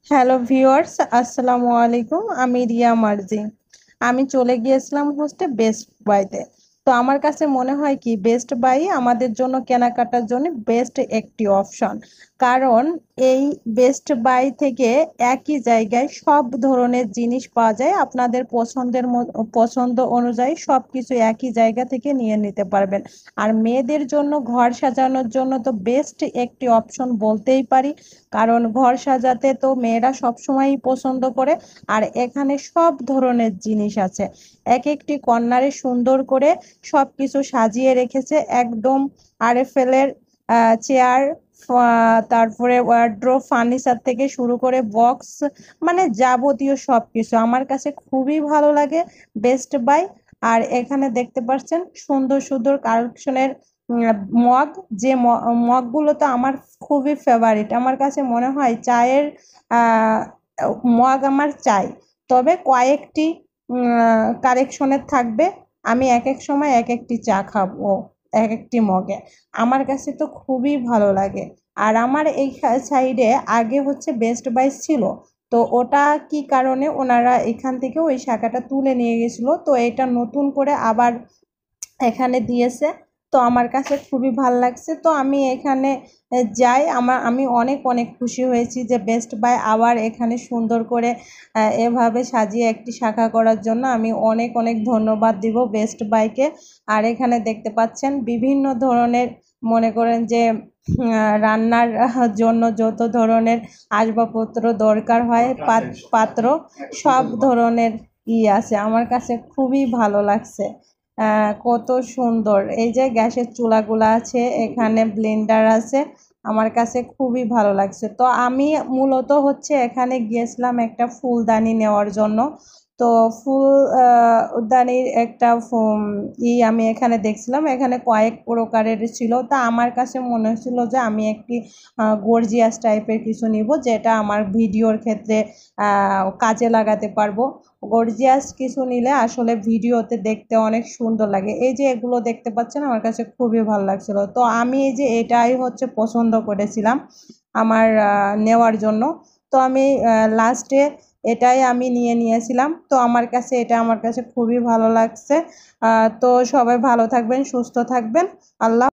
Hello viewers, আসসালামু আলাইকুম। আমি রিয়া মার্জি। আমি চলে গিয়েছিলাম হচ্ছে বেস্ট বাইতে। তো আমার কাছে মনে হয় কি বেস্ট বাই আমাদের জন্য কেনাকাটার জন্য বেস্ট একটি অপশন। কারণ এই বেস্ট বাই থেকে একই জায়গায় সব ধরনের জিনিস পাওয়া যায়। আপনাদের পছন্দ অনুযায়ী সব কিছু একই জায়গা থেকে নিয়ে নিতে পারবেন। আর মেয়েদের জন্য ঘর সাজানোর জন্য তো বেস্ট একটি অপশন বলতেই পারি। কারণ ঘর সাজাতে তো মেয়েরা সবসময়ই পছন্দ করে। আর এখানে সব ধরনের জিনিস আছে। এক একটি কর্নারে সুন্দর করে সবকিছু সাজিয়ে রেখেছে একদম। আরএফএল-এর চেয়ার, তারপরে ওয়ার্ড্রোব, ফার্নিচার থেকে শুরু করে বক্স, মানে যাবতীয় সবকিছু আমার কাছে খুবই ভালো লাগে বেস্ট বাই। আর এখানে দেখতে পাচ্ছেন সুন্দর সুন্দর কালেকশনের মগ। যে মগগুলো তো আমার খুবই ফেভারিট। আমার কাছে মনে হয় চায়ের আহ, মগ আমার চাই। তবে কয়েকটি কালেকশনের থাকবে। আমি এক এক সময় এক একটি চা খাবো এক একটি মগে। আমার কাছে তো খুবই ভালো লাগে। আর আমার এই সাইডে আগে হচ্ছে বেস্ট বাই ছিল। তো ওটা কি কারণে ওনারা এখান থেকে ওই শাখাটা তুলে নিয়ে গেছিলো, তো এটা নতুন করে আবার এখানে দিয়েছে। তো আমার কাছে খুবই ভাল লাগছে। তো আমি এখানে যাই, আমি অনেক অনেক খুশি হয়েছি যে বেস্ট বাই আবার এখানে সুন্দর করে এভাবে সাজিয়ে একটি শাখা করার জন্য আমি অনেক অনেক ধন্যবাদ দিব বেস্ট বাইকে। আর এখানে দেখতে পাচ্ছেন বিভিন্ন ধরনের, মনে করেন যে রান্নার জন্য যত ধরনের আসবাবপত্র দরকার হয়, পাত্র, সব ধরনের আছে। আমার কাছে খুবই ভালো লাগছে। কত সুন্দর এই যে গ্যাসের চুলাগুলো আছে, এখানে ব্লেন্ডার আছে। আমার কাছে খুবই ভালো লাগছে। তো আমি মূলত হচ্ছে এখানে গিয়েছিলাম একটা ফুলদানি নেওয়ার জন্য। তো ফুলদানির একটা আমি এখানে দেখছিলাম, এখানে কয়েক প্রকারের ছিল। তা আমার কাছে মনে হচ্ছিল যে আমি একটি গর্জিয়াস টাইপের কিছু নিব, যেটা আমার ভিডিওর ক্ষেত্রে কাজে লাগাতে পারবো। গর্জিয়াস কিছু নিলে আসলে ভিডিওতে দেখতে অনেক সুন্দর লাগে। এই যে এগুলো দেখতে পাচ্ছেন, আমার কাছে খুবই ভালো লাগছিল। তো আমি এই যে এটাই হচ্ছে পছন্দ করেছিলাম আমার নেওয়ার জন্য। তো আমি লাস্টে এটাই আমি নিয়েছিলাম। তো আমার কাছে খুবই ভালো লাগছে। তো সবাই ভালো থাকবেন, সুস্থ থাকবেন। আল্লাহ।